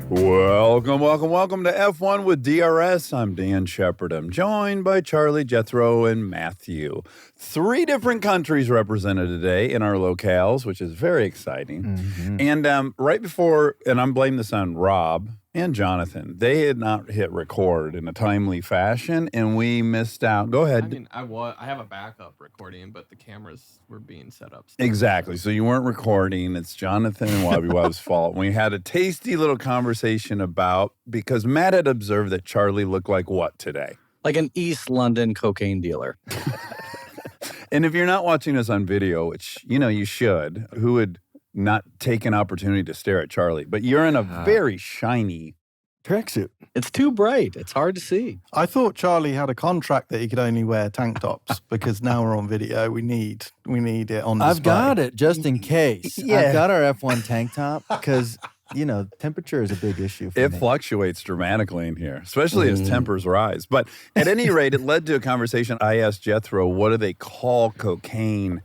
Welcome to F1 with DRS. I'm Dan Shepard. I'm joined by Charlie, Jethro, and Matthew. 3 different countries represented today in our locales, which is very exciting. Mm-hmm. And right before, and I'm blaming this on Rob and Jonathan, they had not hit record in a timely fashion, and we missed out. Go ahead. I mean, I have a backup recording, but the cameras were being set up. Exactly. So you weren't recording. It's Jonathan and Wobby Wob's fault. We had a tasty little conversation about, because Matt had observed that Charlie looked like what today? Like an East London cocaine dealer. And if you're not watching us on video, which, you should, who would not take an opportunity to stare at Charlie? But you're in a very shiny tracksuit. It's too bright. It's hard to see. I thought Charlie had a contract that he could only wear tank tops because now we're on video. We need it on display. I've got it just in case. Yeah. I've got our F1 tank top because, temperature is a big issue for It me. fluctuates dramatically in here, especially as tempers rise. But at any rate, it led to a conversation. I asked Jethro, what do they call cocaine?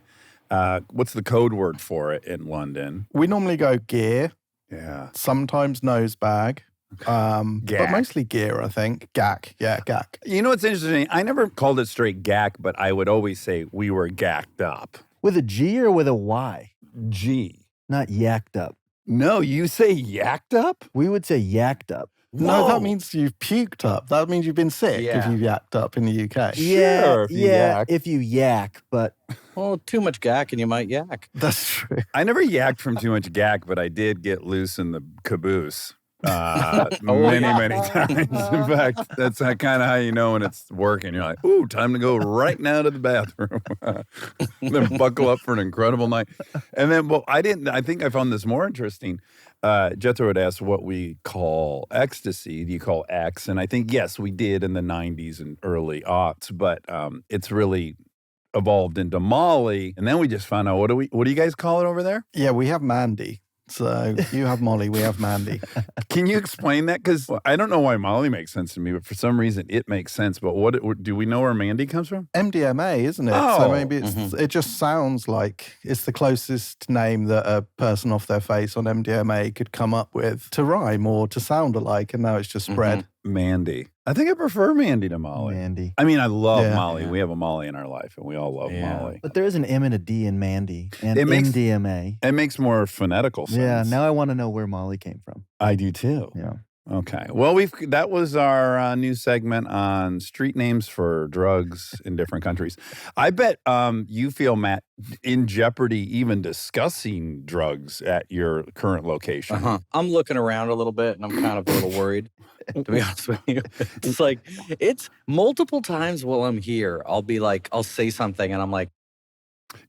What's the code word for it in London? We normally go gear. Yeah. Sometimes nose bag. But mostly gear, I think. Gack. Yeah, gack. You know what's interesting? I never called it straight gack, but I would always say we were gacked up. With a G or with a Y? G. Not yacked up. No, you say yacked up? We would say yacked up. No, that means you've puked up. That means you've been sick if you've yacked up in the UK. Sure, if you yak, but... Well, too much gack and you might yak. That's true. I never yacked from too much gack, but I did get loose in the caboose. Many times. In fact, that's kind of how you know when it's working. You're like, ooh, time to go right now to the bathroom. Then buckle up for an incredible night. And then, I think I found this more interesting. Jethro had asked what we call ecstasy. Do you call X? And I think, yes, we did in the 90s and early aughts, but it's really evolved into Molly. And then we just found out, what do you guys call it over there? Yeah, we have Mandy. So you have Molly, we have Mandy. Can you explain that? Because I don't know why Molly makes sense to me, but for some reason it makes sense. But do we know where Mandy comes from? MDMA, isn't it? Oh. So maybe it just sounds like it's the closest name that a person off their face on MDMA could come up with to rhyme or to sound alike, and now it's just spread. Mandy. I think I prefer Mandy to Molly. Mandy. I mean, I love Molly. We have a Molly in our life, and we all love Molly. But there is an M and a D in Mandy and MDMA. It makes more phonetical sense. Yeah, now I want to know where Molly came from. I do too. Yeah. Okay. Well, that was our new segment on street names for drugs in different countries. I bet you feel, Matt, in jeopardy even discussing drugs at your current location. I'm looking around a little bit and I'm kind of a little worried, to be honest with you. It's multiple times while I'm here, I'll say something and I'm like.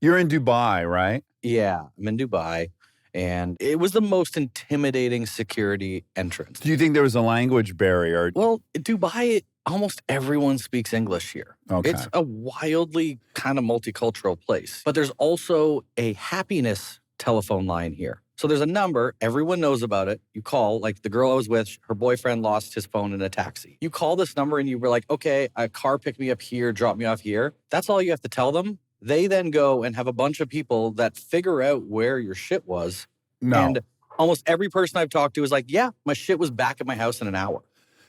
You're in Dubai, right? Yeah, I'm in Dubai. And it was the most intimidating security entrance. Do you think there was a language barrier? Well, Dubai, almost everyone speaks English here. Okay. It's a wildly kind of multicultural place. But there's also a happiness telephone line here. So there's a number, everyone knows about it. You call, like the girl I was with, her boyfriend lost his phone in a taxi. You call this number and you were like, okay, a car picked me up here, dropped me off here. That's all you have to tell them. They then go and have a bunch of people that figure out where your shit was. No. And almost every person I've talked to is like, yeah, my shit was back at my house in an hour.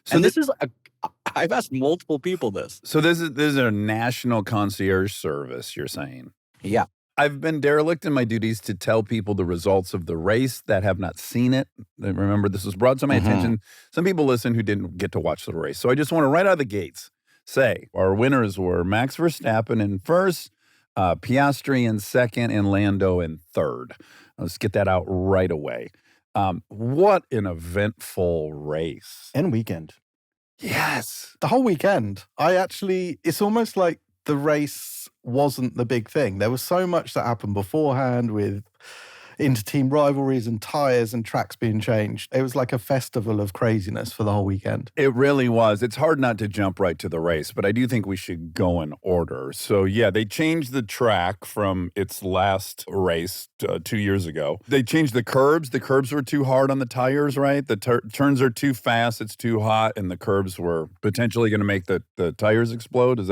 So and I've asked multiple people this. So this is a national concierge service, you're saying? Yeah. I've been derelict in my duties to tell people the results of the race that have not seen it. Remember, this was brought to my attention. Some people listen who didn't get to watch the race. So I just want to, right out of the gates, say our winners were Max Verstappen in first, Piastri in second, and Lando in third. Let's get that out right away. What an eventful race. And weekend. Yes. The whole weekend. It's almost like the race wasn't the big thing. There was so much that happened beforehand with inter-team rivalries and tires and tracks being changed. It was like a festival of craziness for the whole weekend. It really was. It's hard not to jump right to the race, but I do think we should go in order. So, yeah, they changed the track from its last race 2 years ago. They changed the curbs. The curbs were too hard on the tires, right? The turns are too fast, it's too hot, and the curbs were potentially going to make the tires explode. Is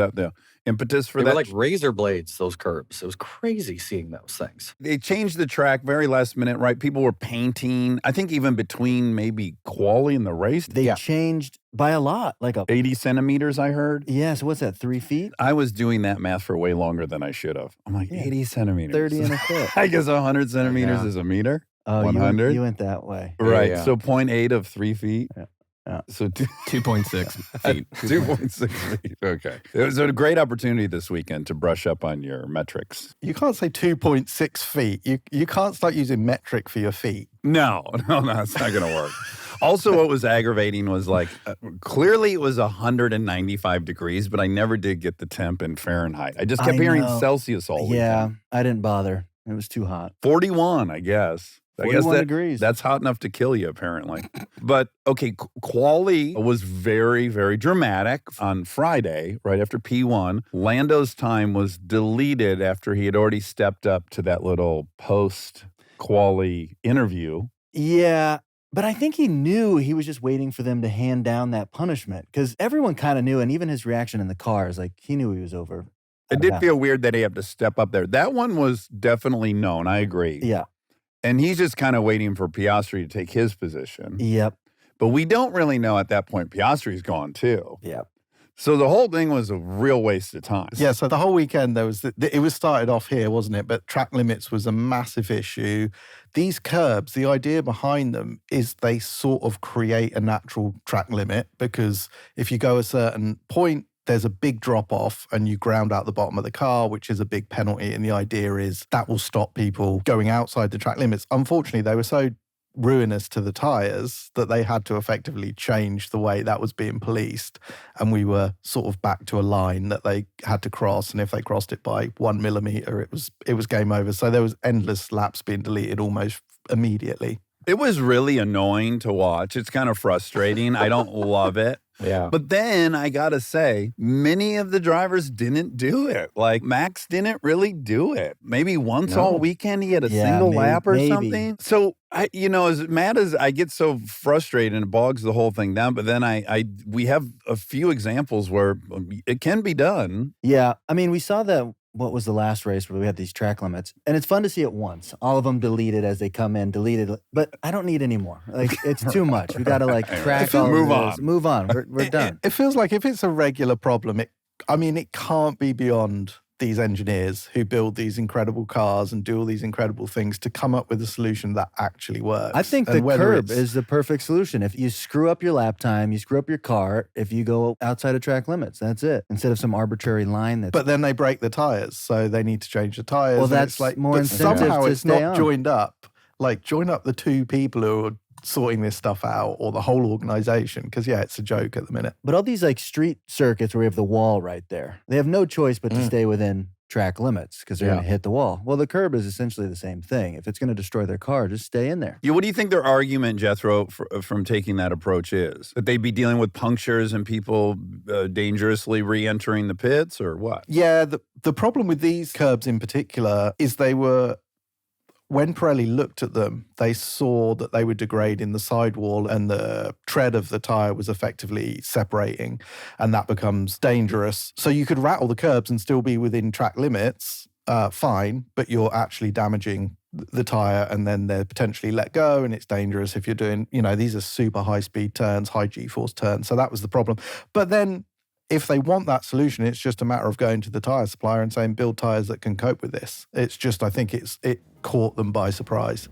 impetus for They that. were like razor blades, those curbs. It was crazy seeing those things. They changed the track very last minute, right? People were painting. I think even between maybe Quali and the race, They changed by a lot, like 80 centimeters, I heard. Yeah, so what's that, 3 feet? I was doing that math for way longer than I should have. I'm like, 80 centimeters. 30 and a foot. I guess 100 centimeters is a meter. Oh, 100. you went that way. Right. Yeah. So 0.8 of 3 feet. Yeah. So 2.6 feet. 2.6 feet. Okay. It was a great opportunity this weekend to brush up on your metrics. You can't say 2.6 feet. You can't start using metric for your feet. No, it's not going to work. Also, what was aggravating was like, clearly it was 195 degrees, but I never did get the temp in Fahrenheit. I just kept hearing know. Celsius all weekend. I didn't bother. It was too hot. 41, I guess. 41 degrees. That's hot enough to kill you, apparently. But, okay, Quali was very, very dramatic on Friday, right after P1. Lando's time was deleted after he had already stepped up to that little post-Quali interview. Yeah, but I think he knew he was just waiting for them to hand down that punishment because everyone kind of knew, and even his reaction in the car is like he knew he was over. It did feel weird that he had to step up there. That one was definitely known. I agree. Yeah. And he's just kind of waiting for Piastri to take his position. Yep. But we don't really know at that point. Piastri's gone too. Yep. So the whole thing was a real waste of time. Yeah, so the whole weekend it was started off here, wasn't it? But track limits was a massive issue. These curbs, the idea behind them is they sort of create a natural track limit because if you go a certain point, there's a big drop off and you ground out the bottom of the car, which is a big penalty. And the idea is that will stop people going outside the track limits. Unfortunately, they were so ruinous to the tyres that they had to effectively change the way that was being policed. And we were sort of back to a line that they had to cross. And if they crossed it by 1 millimeter, it was game over. So there was endless laps being deleted almost immediately. It was really annoying to watch. It's kind of frustrating. I don't love it. Yeah. But then I got to say, many of the drivers didn't do it. Like Max didn't really do it. Maybe once all weekend he had a single lap or something. So, as mad as I get so frustrated and it bogs the whole thing down, but then we have a few examples where it can be done. Yeah. I mean, we saw that. What was the last race where we had these track limits? And it's fun to see it once. All of them deleted as they come in, deleted. But I don't need any more. Like, it's too much. We got to, track all Move of those. on. Move on. We're done. It feels like if it's a regular problem, it can't be beyond these engineers who build these incredible cars and do all these incredible things to come up with a solution that actually works. I think the curb is the perfect solution. If you screw up your lap time, you screw up your car, if you go outside of track limits, that's it. Instead of some arbitrary line that's... But then they break the tires, so they need to change the tires. Well, that's more incentive somehow to it's stay not on. joined up. Like, join up the two people who are sorting this stuff out or the whole organization, because it's a joke at the minute. But all these street circuits where we have the wall right there, they have no choice but to stay within track limits because they're going to hit the wall. Well, the curb is essentially the same thing. If it's going to destroy their car, just stay in there. Yeah, what do you think their argument, Jethro, from taking that approach is? That they'd be dealing with punctures and people dangerously re-entering the pits or what? Yeah, the problem with these curbs in particular is when Pirelli looked at them, they saw that they were degrading the sidewall and the tread of the tyre was effectively separating, and that becomes dangerous. So you could rattle the curbs and still be within track limits, fine, but you're actually damaging the tyre and then they're potentially let go, and it's dangerous if you're doing, these are super high-speed turns, high G-force turns. So that was the problem. But then if they want that solution, it's just a matter of going to the tyre supplier and saying, build tyres that can cope with this. It's just, I think it caught them by surprise.